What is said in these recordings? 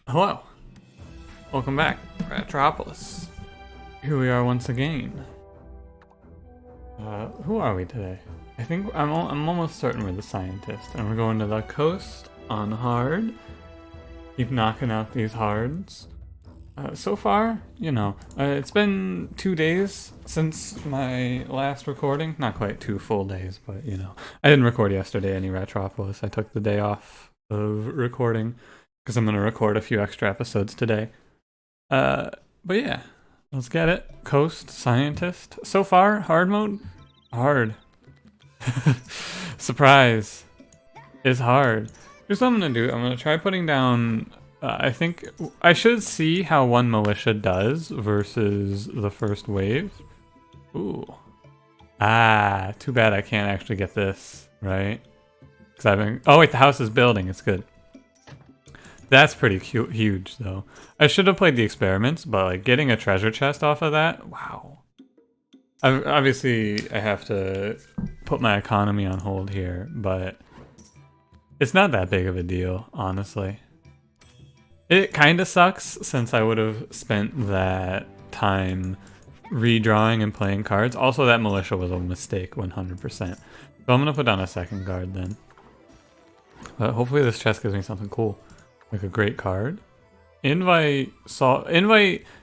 Hello, welcome back, Ratropolis. Here we are once again. Who are we today? I think I'm almost certain we're the scientist, and we're going to the coast on hard. Keep knocking out these hards. So far, it's been 2 days since my last recording. Not quite 2 full days, but I didn't record yesterday any Ratropolis. I took the day off of recording because I'm going to record a few extra episodes today. But yeah, let's get it. Coast, scientist. So far, hard mode? Hard. Surprise. It's hard. Here's what I'm going to do. I'm going to try putting down... I think I should see how one militia does versus the first wave. Ooh. Ah, too bad I can't actually get this, right? Because I've been... Oh wait, the house is building. It's good. That's pretty cute, huge though. I should have played the experiments, but like getting a treasure chest off of that, wow. Obviously, I have to put my economy on hold here, but it's not that big of a deal, honestly. It kind of sucks since I would have spent that time redrawing and playing cards. Also, that militia was a mistake, 100%. So I'm going to put down a second guard then. But hopefully this chest gives me something cool. Like a great card. Invite,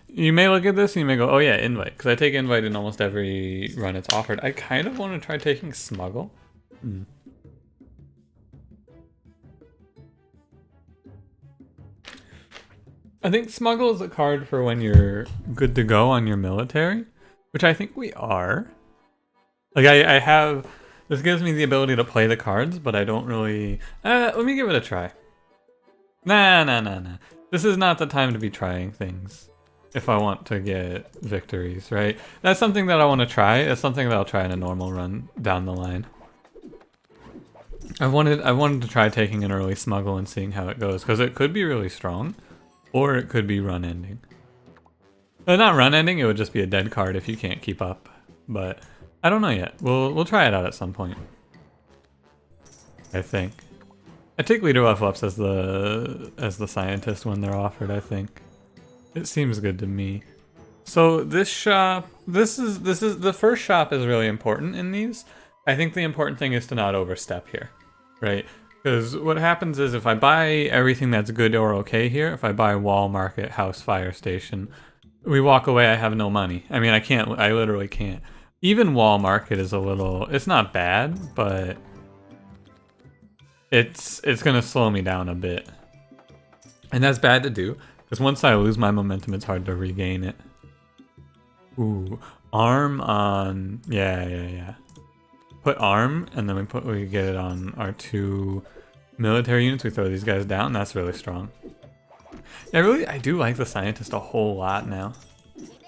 you may look at this and you may go, oh yeah, invite. Because I take invite in almost every run it's offered. I kind of want to try taking smuggle. I think smuggle is a card for when you're good to go on your military, which I think we are. Like I have, this gives me the ability to play the cards, but I don't really, let me give it a try. Nah. This is not the time to be trying things if I want to get victories, right? That's something that I want to try. It's something that I'll try in a normal run down the line. I wanted to try taking an early smuggle and seeing how it goes, because it could be really strong. Or it could be run ending. Not run ending, it would just be a dead card if you can't keep up. But I don't know yet. We'll try it out at some point. I think. I take leader level ups as the scientist when they're offered, I think. It seems good to me. So this shop, this is the first shop is really important in these. I think the important thing is to not overstep here, right? Because what happens is if I buy everything that's good or okay here, if I buy wall, market, house, fire station, we walk away, I have no money. I mean, I literally can't. Even wall market is a little, it's not bad, but it's gonna slow me down a bit. And that's bad to do, because once I lose my momentum, it's hard to regain it. Ooh, arm on, yeah. Put arm, and then we get it on our 2 military units. We throw these guys down. That's really strong. Yeah, I do like the scientist a whole lot now.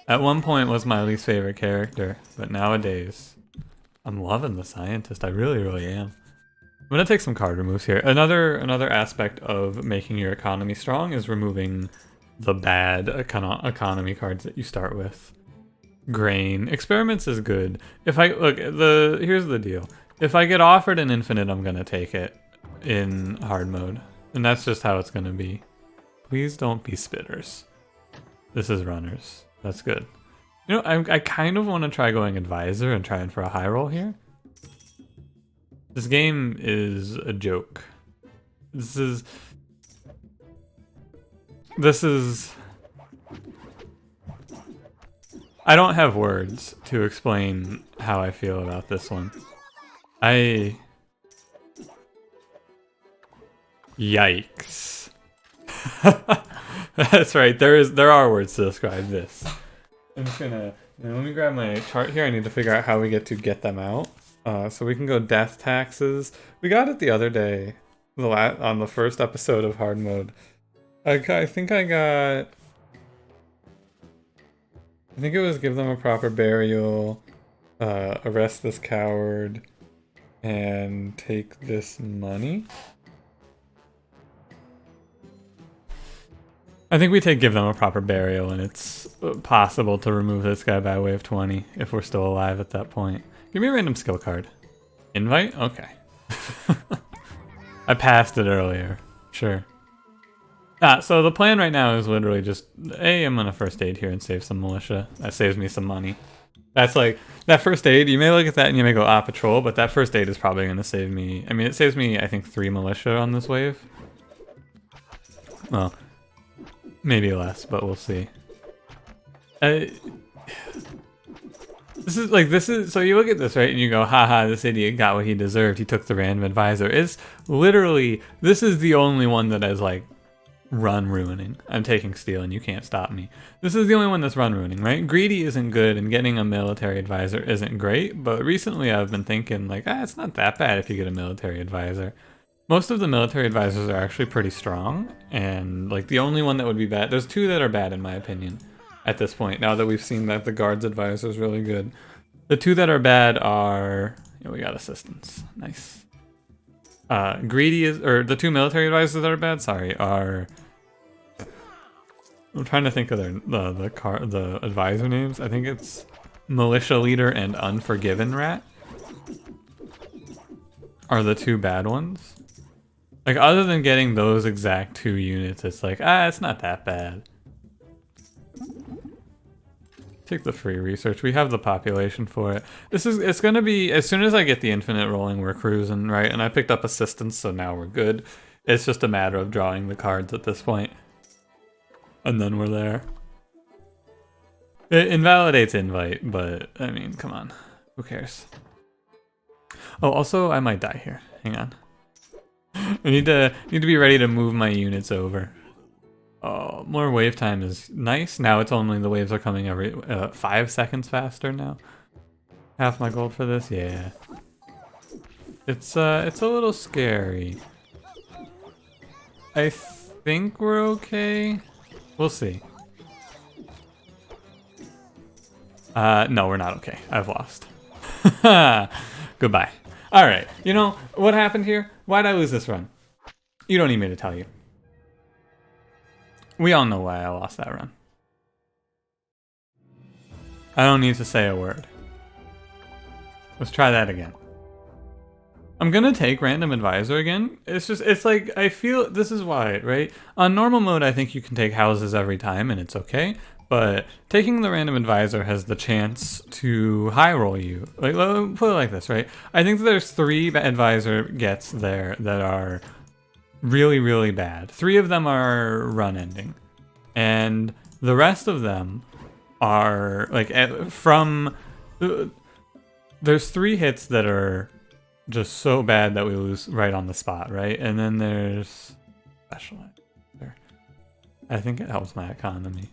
At one point was my least favorite character, but nowadays I'm loving the scientist. I really am. I'm gonna take some card removes here. Another aspect of making your economy strong is removing the bad economy cards that you start with. Grain. Experiments is good. If I look, here's the deal. If I get offered an infinite, I'm gonna take it in hard mode. And that's just how it's gonna be. Please don't be spitters. This is runners. That's good. You know, I kind of want to try going advisor and trying for a high roll here. This game is a joke. This is I don't have words to explain how I feel about this one. Yikes. That's right, there are words to describe this. I'm just gonna, let me grab my chart here. I need to figure out how we get them out. So we can go death taxes. We got it the other day, on the first episode of hard mode. I think it was give them a proper burial, arrest this coward, and take this money. I think we take give them a proper burial, and it's possible to remove this guy by way of 20 if we're still alive at that point. Give me a random skill card. Invite? Okay. I passed it earlier. Sure. So the plan right now is literally just, hey, I'm gonna first aid here and save some militia. That saves me some money. That's like, that first aid, you may look at that and you may go, patrol, but that first aid is probably gonna save me, I mean, it saves me, I think, 3 militia on this wave. Well, maybe less, but we'll see. So you look at this, right, and you go, haha, this idiot got what he deserved. He took the random advisor. It's literally, this is the only one that is like run ruining. I'm taking steel and you can't stop me. This is the only one that's run ruining, right? Greedy isn't good and getting a military advisor isn't great, but recently I've been thinking like, it's not that bad if you get a military advisor. Most of the military advisors are actually pretty strong, and like the only one that would be bad, there's 2 that are bad in my opinion at this point, now that we've seen that the guards advisor is really good. The 2 that are bad are, we got assistance, nice. Greedy is, or the 2 military advisors that are bad, sorry, are, I'm trying to think of the advisor names. I think it's Militia Leader and Unforgiven Rat are the 2 bad ones. Like, other than getting those exact 2 units, it's like, it's not that bad. Take the free research. We have the population for it. It's gonna be, as soon as I get the infinite rolling, we're cruising, right? And I picked up assistance, so now we're good. It's just a matter of drawing the cards at this point. And then we're there. It invalidates invite, but I mean, come on. Who cares? Oh, also, I might die here. Hang on. I need to be ready to move my units over. Oh, more wave time is nice. Now it's only the waves are coming every 5 seconds faster now. Half my gold for this, yeah. It's a little scary. I think we're okay. We'll see. No, we're not okay. I've lost. Goodbye. All right. You know what happened here? Why'd I lose this run? You don't need me to tell you. We all know why I lost that run. I don't need to say a word. Let's try that again. I'm gonna take random advisor again. It's like, I feel, this is why, right? On normal mode, I think you can take houses every time and it's okay. But taking the random advisor has the chance to high roll you. Like, put it like this, right? I think that there's 3 advisor gets there that are really, really bad. 3 of them are run ending. And the rest of them are like there's 3 hits that are just so bad that we lose right on the spot, right? And then there's special. I think it helps my economy.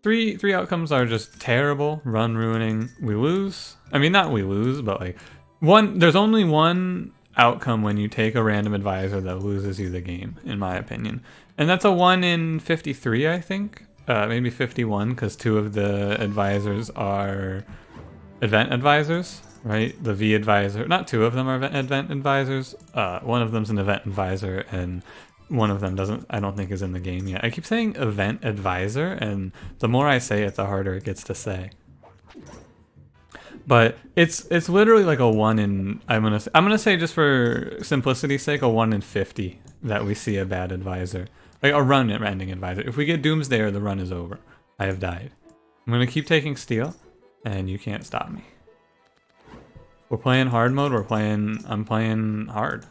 3 outcomes are just terrible, run ruining. We lose. I mean, not we lose, but like there's only one outcome when you take a random advisor that loses you the game, in my opinion. And that's a 1 in 53, I think. Maybe 51, because 2 of the advisors are event advisors, right? The V advisor, not 2 of them are event advisors. One of them's an event advisor, and one of them I don't think is in the game yet. I keep saying event advisor, and the more I say it, the harder it gets to say. But it's literally like a 1 in, I'm gonna say, just for simplicity's sake, a 1 in 50 that we see a bad advisor. Like a run ending advisor. If we get Doomsday, the run is over. I have died. I'm gonna keep taking steel, and you can't stop me. We're playing hard mode, I'm playing hard.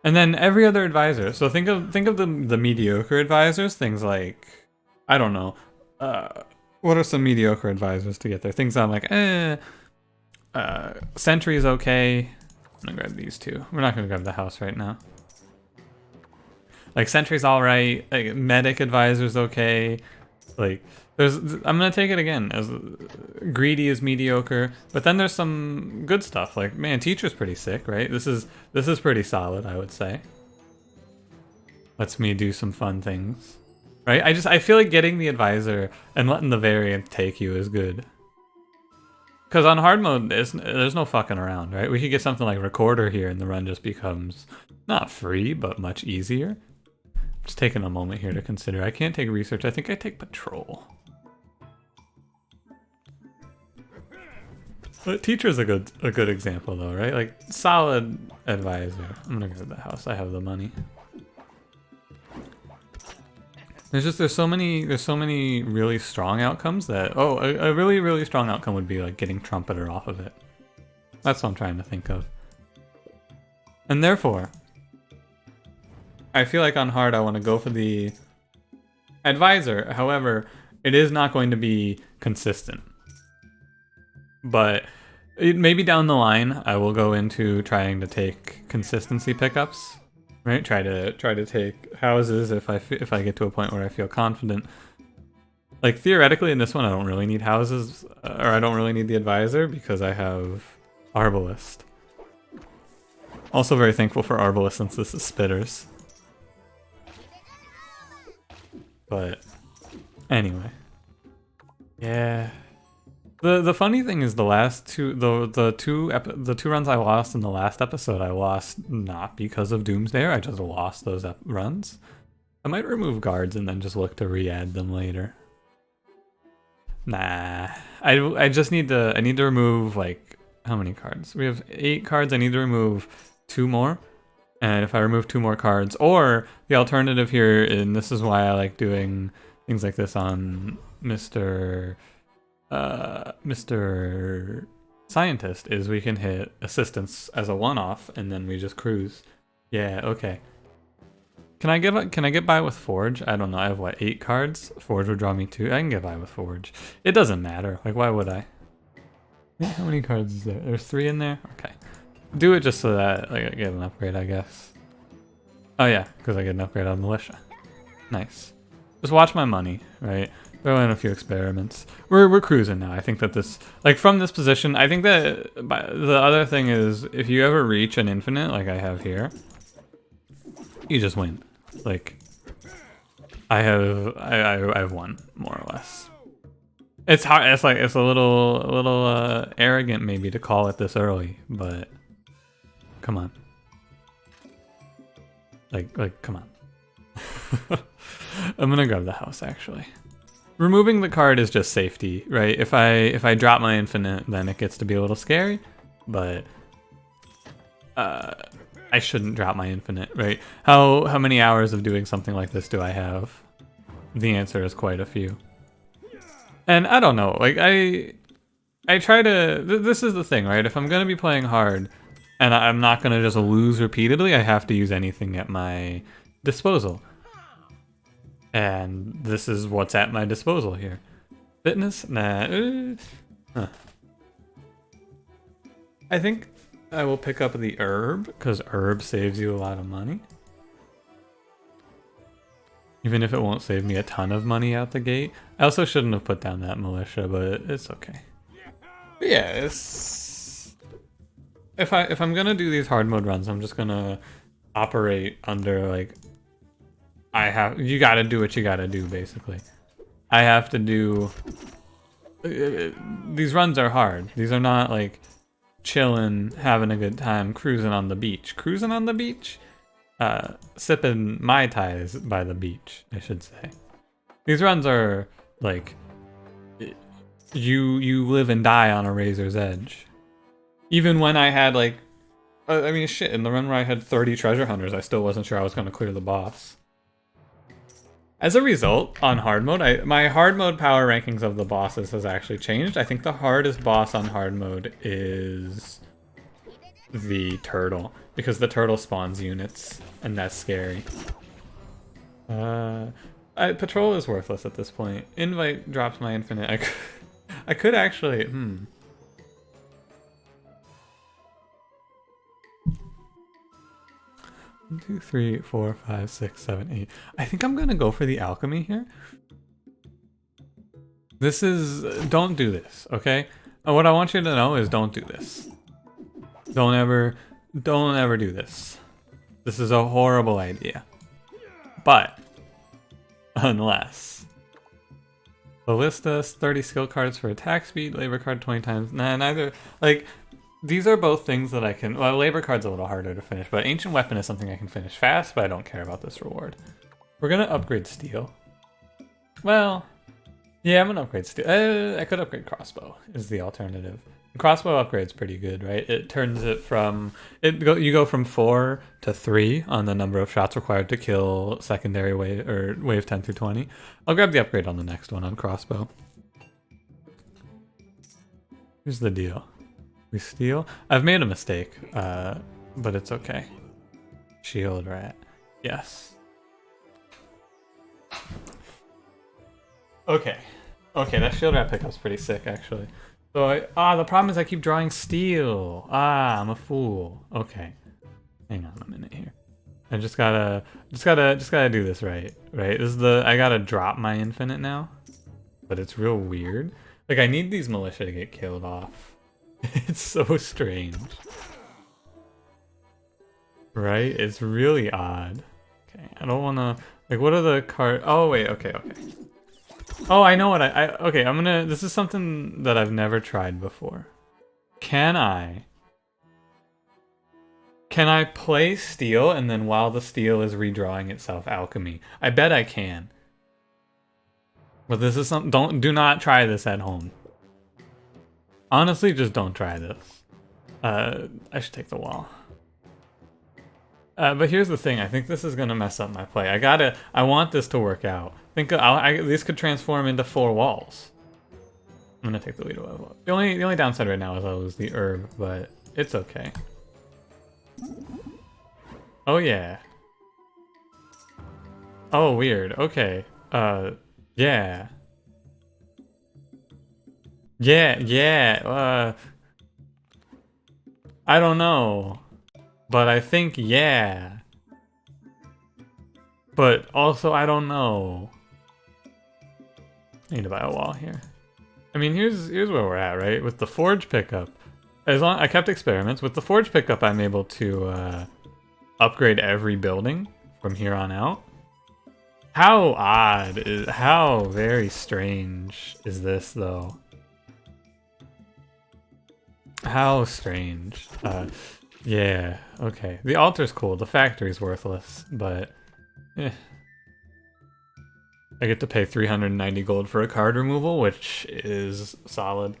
And then every other advisor. So think of the mediocre advisors, things like, I don't know, what are some mediocre advisors to get there? Things I'm like, Sentry's okay. I'm gonna grab these 2. We're not gonna grab the house right now. Like Sentry's alright, like Medic advisor's okay. Like I'm gonna take it again, as Greedy is mediocre, but then there's some good stuff. Like, man, Teacher's pretty sick, right? This is pretty solid, I would say. Lets me do some fun things. Right? I feel like getting the advisor and letting the variant take you is good. Because on hard mode, there's no fucking around, right? We could get something like Recorder here and the run just becomes not free, but much easier. Just taking a moment here to consider. I can't take research. I think I take patrol. But teacher's a good example though, right? Like solid advisor. I'm gonna go to the house. I have the money. There's so many really strong outcomes that a really strong outcome would be like getting trumpeter off of it. That's what I'm trying to think of. And therefore, I feel like on hard I want to go for the advisor. However, it is not going to be consistent. But maybe down the line I will go into trying to take consistency pickups. Right, try to take houses if I get to a point where I feel confident. Like theoretically in this one I don't really need houses, or I don't really need the advisor because I have Arbalist. Also very thankful for Arbalist since this is spitters. But anyway, yeah. The funny thing is the last two the two runs I lost in the last episode I lost not because of Doomsdayer, I just lost those runs. I might remove guards and then just look to re-add them later. Nah, I just need to remove like how many cards? We have 8 cards. I need to remove 2 more. And if I remove 2 more cards, or the alternative here, and this is why I like doing things like this on Mr. Scientist, is we can hit assistance as a one-off and then we just cruise. Yeah, okay. Can I get by with Forge? I don't know. I have what, 8 cards? Forge would draw me 2. I can get by with Forge. It doesn't matter. Like, why would I? How many cards is there? There's 3 in there. Okay. Do it just so that like, I get an upgrade, I guess. Oh yeah, because I get an upgrade on Militia. Nice. Just watch my money, right? Throw in a few experiments. We're cruising now. I think that this, like from this position, I think that the other thing is if you ever reach an infinite like I have here, you just win. Like I've won more or less. It's hard. It's like it's a little arrogant maybe to call it this early, but come on. Like come on. I'm gonna grab the house actually. Removing the card is just safety, right? If I drop my infinite, then it gets to be a little scary, but I shouldn't drop my infinite, right? How many hours of doing something like this do I have? The answer is quite a few. And I don't know, like I try to, this is the thing, right? If I'm gonna be playing hard and I'm not gonna just lose repeatedly, I have to use anything at my disposal. And this is what's at my disposal here. Fitness? Nah. Huh. I think I will pick up the herb, because herb saves you a lot of money. Even if it won't save me a ton of money out the gate. I also shouldn't have put down that militia, but it's okay. But yeah, it's... If I'm gonna do these hard mode runs, I'm just gonna operate under like... you gotta do what you gotta do, basically. I have to do... These runs are hard. These are not like chilling, having a good time, cruising on the beach. Cruising on the beach? Sipping Mai Tais by the beach, I should say. These runs are like... You live and die on a razor's edge. Even when I had like... I mean, shit, in the run where I had 30 treasure hunters, I still wasn't sure I was gonna clear the boss. As a result, on hard mode, my hard mode power rankings of the bosses has actually changed. I think the hardest boss on hard mode is the turtle, because the turtle spawns units, and that's scary. Patrol is worthless at this point. Invite drops my infinite. I could actually, 1, 2, 3, 4, 5, 6, 7, 8. I think I'm gonna go for the alchemy here. This is... Don't do this, okay? What I want you to know is don't do this. Don't ever do this. This is a horrible idea. But, unless... Ballista, 30 skill cards for attack speed, labor card 20 times. Nah, neither... Like... These are both things that I can... Well, labor card's a little harder to finish, but ancient weapon is something I can finish fast, but I don't care about this reward. We're gonna upgrade steel. Well, yeah, I'm gonna upgrade steel. I could upgrade crossbow, is the alternative. Crossbow upgrade's pretty good, right? It turns it from you go from 4 to 3 on the number of shots required to kill secondary wave or wave 10 through 20. I'll grab the upgrade on the next one on crossbow. Here's the deal. We steal. I've made a mistake, but it's okay. Shield rat. Yes. Okay. Okay, that shield rat pickup's pretty sick, actually. So the problem is I keep drawing steel. I'm a fool. Okay. Hang on a minute here. I just gotta do this right. Right? This is I gotta drop my infinite now. But it's real weird. Like, I need these militia to get killed off. It's so strange. Right? It's really odd. Okay, I don't wanna... Like, what are the cards... Oh, wait, okay. Oh, I know what okay, I'm gonna... This is something that I've never tried before. Can I play steel and then while the steel is redrawing itself, alchemy? I bet I can. But this is something... Do not try this at home. Honestly, just don't try this. I should take the wall. But here's the thing. I think this is gonna mess up my play. I want this to work out. These could transform into 4 walls. I'm gonna take the lead away. The only downside right now is I'll lose the herb, but it's okay. Oh yeah. Oh weird. Okay. Yeah. Yeah. I don't know. But I think yeah. But also I don't know. I need to buy a wall here. I mean, here's where we're at, right? With the forge pickup. I kept experiments. With the forge pickup, I'm able to upgrade every building from here on out. How very strange is this, though? How strange. Yeah, okay. The altar's cool. The factory's worthless, but I get to pay 390 gold for a card removal, which is solid.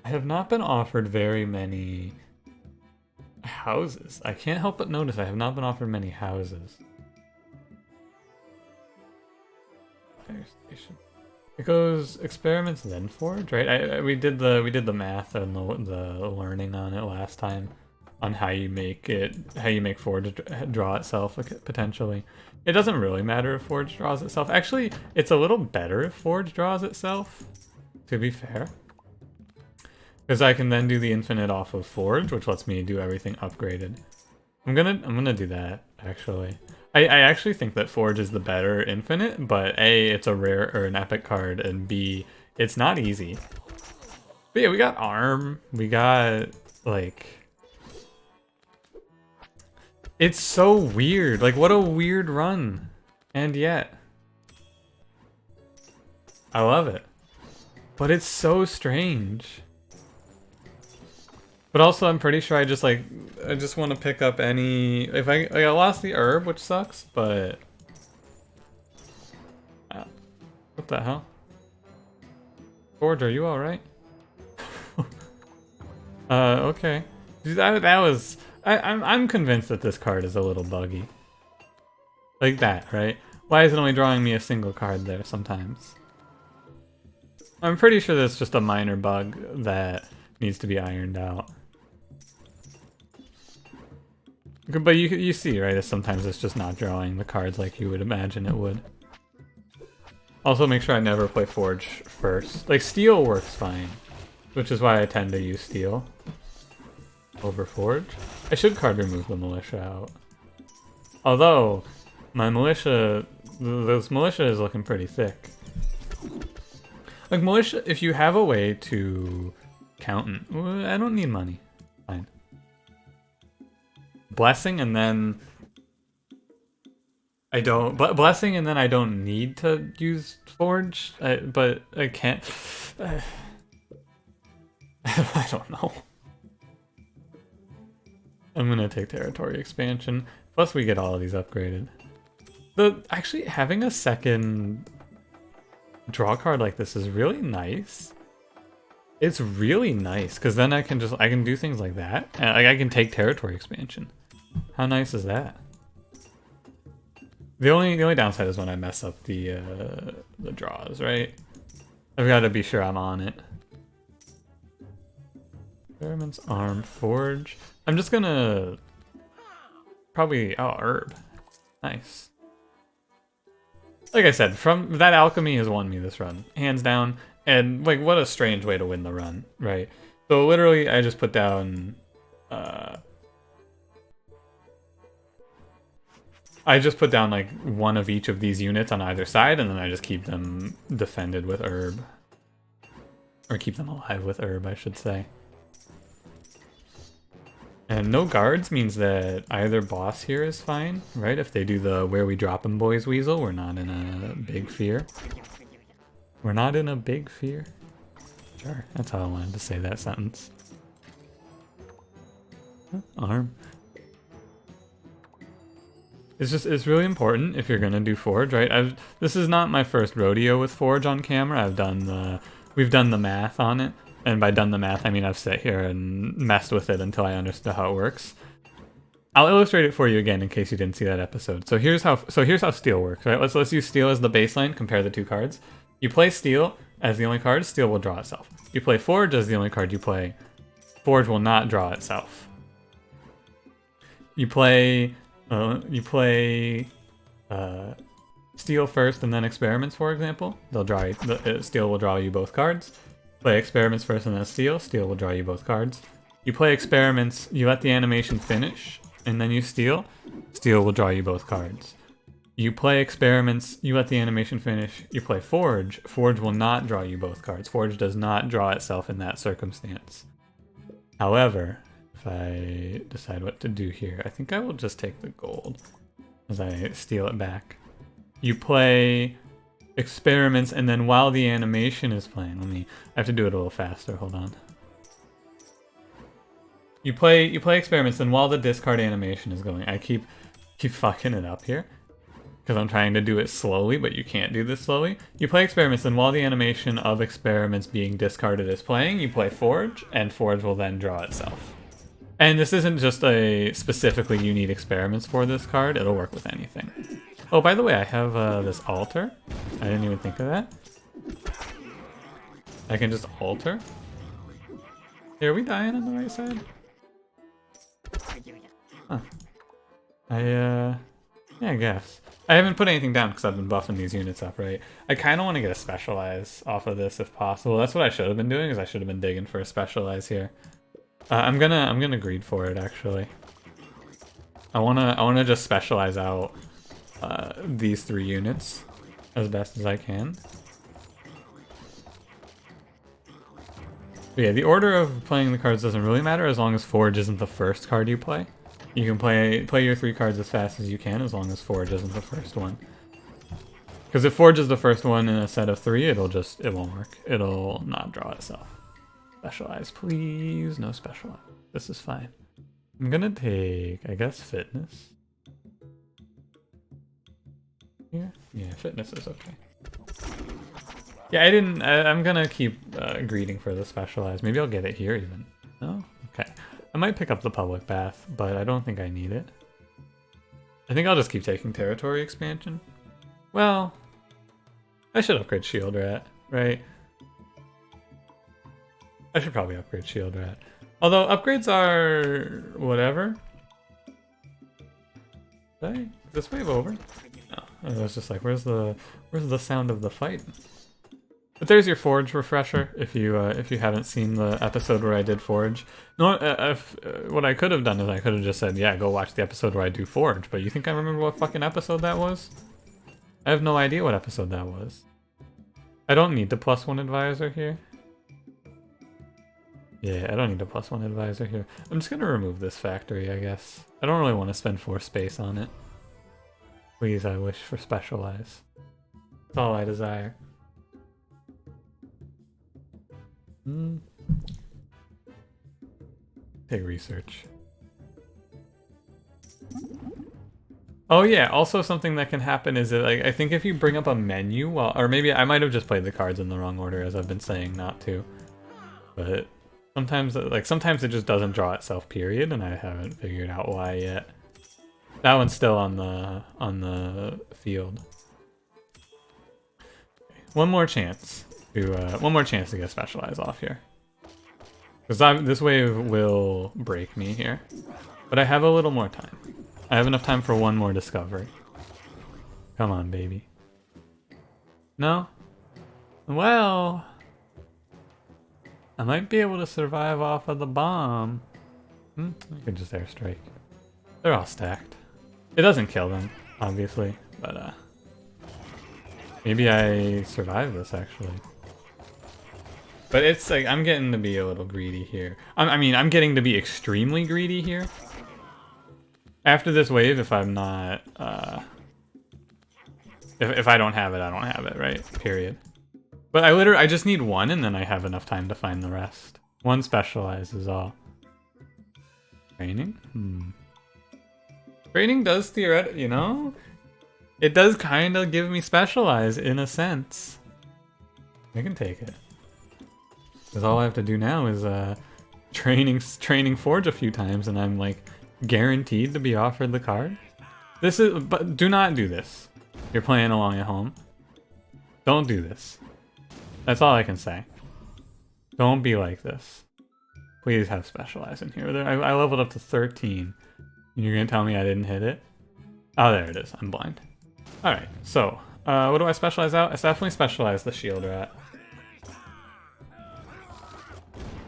I have not been offered very many houses. I can't help but notice I have not been offered many houses. Fire station. It goes experiments then forge, right? We did the math and the learning on it last time, on how you make forge draw itself potentially. It doesn't really matter if forge draws itself. Actually, it's a little better if forge draws itself, to be fair, because I can then do the infinite off of forge, which lets me do everything upgraded. I'm gonna do that actually. I actually think that forge is the better infinite, but A, it's a rare or an epic card, and B, it's not easy. But yeah, we got arm, we got like... It's so weird, like what a weird run. And yet, I love it. But it's so strange. But also, I'm pretty sure I just want to pick up any... If I lost the herb, which sucks, but... What the hell? Forge, are you alright? Okay. That was... I'm convinced that this card is a little buggy. Like that, right? Why is it only drawing me a single card there sometimes? I'm pretty sure that's just a minor bug that needs to be ironed out. But you see, right? Sometimes it's just not drawing the cards like you would imagine it would. Also, make sure I never play Forge first. Like, Steel works fine, which is why I tend to use Steel over Forge. I should card remove the Militia out. Although, my Militia... This Militia is looking pretty thick. Like, Militia, if you have a way to count... I don't need money. Fine. Blessing and then I don't... Blessing and then I don't need to use Forge, but I can't... I don't know. I'm gonna take Territory Expansion. Plus we get all of these upgraded. Actually, having a second draw card like this is really nice. It's really nice because then I can do things like that. And, like I can take territory expansion. How nice is that? The only downside is when I mess up the draws, right? I've got to be sure I'm on it. Experiments, arm, forge. I'm just gonna probably herb. Nice. Like I said, from that alchemy has won me this run, hands down. And like, what a strange way to win the run, right? So literally, I just put down. I just put down like one of each of these units on either side, and then I just keep them defended with herb. Or keep them alive with herb, I should say. And no guards means that either boss here is fine, right? If they do the where we drop 'em boys weasel, we're not in a big fear. We're not in a big fear. Sure, that's how I wanted to say that sentence. Arm. It's really important if you're gonna do forge, right? This is not my first rodeo with forge on camera. We've done the math on it, and by done the math I mean I've sat here and messed with it until I understood how it works. I'll illustrate it for you again in case you didn't see that episode. So here's how steel works, right? Let's use steel as the baseline. Compare the two cards. You play steel as the only card. Steel will draw itself. You play forge as the only card you play. Forge will not draw itself. You play steel first and then experiments, for example. They'll draw you, steel will draw you both cards. Play experiments first and then steel. Steel will draw you both cards. You play experiments, you let the animation finish, and then you steal. Steel will draw you both cards. You play experiments, you let the animation finish, you play forge. Forge will not draw you both cards. Forge does not draw itself in that circumstance. However, if I decide what to do here, I think I will just take the gold as I steal it back. You play experiments, and then while the animation is playing, I have to do it a little faster, hold on. You play experiments, and while the discard animation is going, I keep fucking it up here. Because I'm trying to do it slowly, but you can't do this slowly. You play experiments, and while the animation of experiments being discarded is playing, you play forge, and forge will then draw itself. And this isn't just a specifically you need experiments for this card, it'll work with anything. Oh, by the way, I have this altar. I didn't even think of that. I can just alter. Here, are we dying on the right side? Huh. Yeah, I guess. I haven't put anything down because I've been buffing these units up, right? I kind of want to get a specialize off of this if possible. That's what I should have been doing, is I should have been digging for a specialize here. I'm gonna greed for it actually. I wanna just specialize out these 3 units as best as I can. But yeah, the order of playing the cards doesn't really matter as long as forge isn't the first card you play. You can play your 3 cards as fast as you can as long as forge isn't the first one. Because if forge is the first one in a set of 3, it won't work. It'll not draw itself. Specialize, please. No specialize. This is fine. I'm gonna take, I guess, fitness. Here? Yeah, fitness is okay. Yeah, I'm gonna keep greeting for the specialized. Maybe I'll get it here even. No? Okay. I might pick up the public bath, but I don't think I need it. I think I'll just keep taking territory expansion. Well, I should upgrade Shield Rat, right? I should probably upgrade Shield Rat. Although upgrades are whatever. Is this wave over? No. I was just like, where's the sound of the fight? But there's your Forge refresher if you haven't seen the episode where I did Forge. No, what I could have done is I could have just said, yeah, go watch the episode where I do Forge. But you think I remember what fucking episode that was? I have no idea what episode that was. I don't need the +1 advisor here. Yeah, I don't need a +1 advisor here. I'm just gonna remove this factory, I guess. I don't really want to spend 4 space on it. Please, I wish for specialize. That's all I desire. Take research. Oh yeah, also something that can happen is that, like, I think if you bring up a menu while, or maybe I might have just played the cards in the wrong order as I've been saying not to. but sometimes it just doesn't draw itself, period, and I haven't figured out why yet. That one's still on the field. Okay. One more chance to get Specialize off here. Because this wave will break me here. But I have a little more time. I have enough time for one more discovery. Come on, baby. No? Well, I might be able to survive off of the bomb. I could just airstrike. They're all stacked. It doesn't kill them, obviously, but maybe I survive this actually. But it's like I'm getting to be a little greedy here. I'm getting to be extremely greedy here. After this wave, if I'm not, if I don't have it, I don't have it, right? Period. But I just need one, and then I have enough time to find the rest. One Specialize is all. Training? Training does theoretically, you know? It does kind of give me Specialize, in a sense. I can take it. Because all I have to do now is, training Forge a few times, and I'm, like, guaranteed to be offered the card. But do not do this. You're playing along at home. Don't do this. That's all I can say. Don't be like this. Please have Specialize in here. I leveled up to 13. And you're gonna tell me I didn't hit it? Oh, there it is. I'm blind. Alright, so, what do I Specialize out? I definitely Specialize the Shield Rat.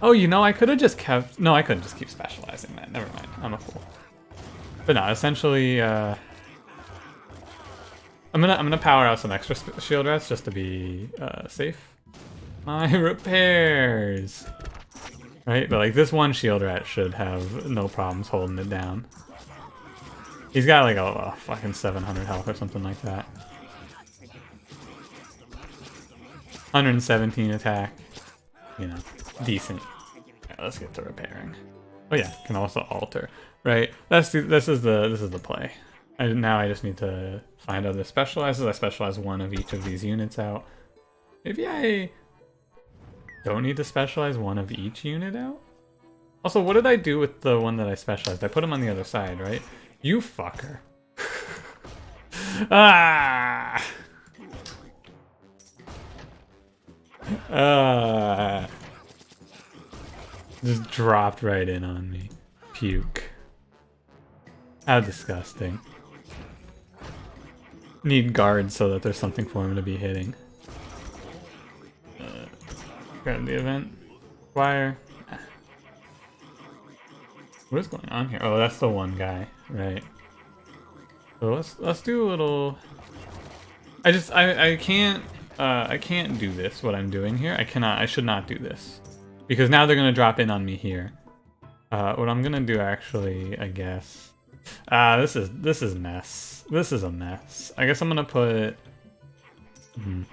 Oh, you know, I could have just kept... No, I couldn't just keep Specializing that. Never mind. I'm a fool. But no, essentially, I'm gonna power out some extra Shield Rats just to be, safe. My repairs! Right? But, like, this one Shield Rat should have no problems holding it down. He's got, like, a fucking 700 health or something like that. 117 attack. You know, decent. Right, let's get to repairing. Oh yeah, can also alter. Right? This is the play. Now I just need to find other Specializes. I Specialize one of each of these units out. Maybe I don't need to Specialize one of each unit out? Also, what did I do with the one that I Specialized? I put him on the other side, right? You fucker. Ah! Just dropped right in on me. Puke. How disgusting. Need guards so that there's something for him to be hitting. Grab the event. Fire. What is going on here? Oh, that's the one guy, right? So let's do a little. I can't do this. What I'm doing here, I should not do this, because now they're gonna drop in on me here. What I'm gonna do actually, I guess. This is mess. This is a mess. I guess I'm gonna put. I'm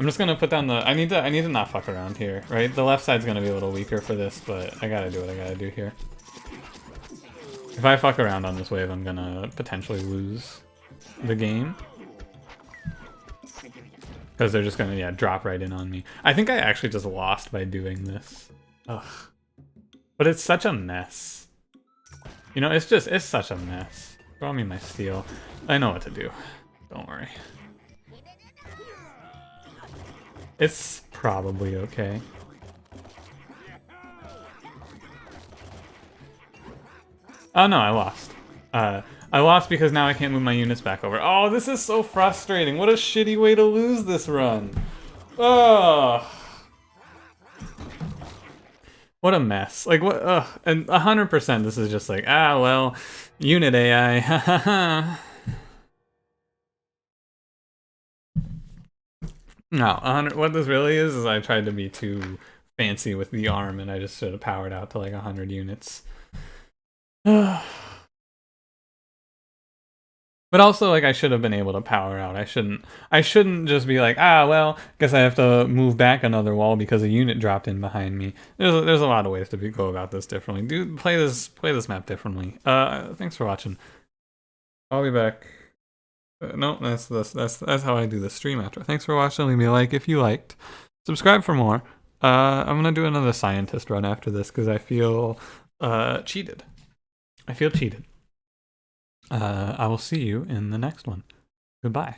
just gonna put down the. I need to not fuck around here, right? The left side's gonna be a little weaker for this, but I gotta do what I gotta do here. If I fuck around on this wave, I'm gonna potentially lose the game. Because they're just gonna, drop right in on me. I think I actually just lost by doing this. Ugh. But it's such a mess. You know, it's such a mess. Draw me my steel. I know what to do. Don't worry. It's probably okay. Oh no, I lost. I lost because now I can't move my units back over. Oh, this is so frustrating. What a shitty way to lose this run. Oh. What a mess. Like, what? Ugh. And 100% this is just like, well, unit AI. No, 100. What this really is I tried to be too fancy with the arm, and I just should have powered out to like 100 units. But also, like, I should have been able to power out. I shouldn't just be like, well, guess I have to move back another wall because a unit dropped in behind me. There's a lot of ways to go about this differently. Dude, play this map differently. Thanks for watching. I'll be back. No, that's how I do the stream after. Thanks for watching. Leave me a like if you liked. Subscribe for more. I'm gonna do another scientist run after this because I feel cheated. I feel cheated. I will see you in the next one. Goodbye.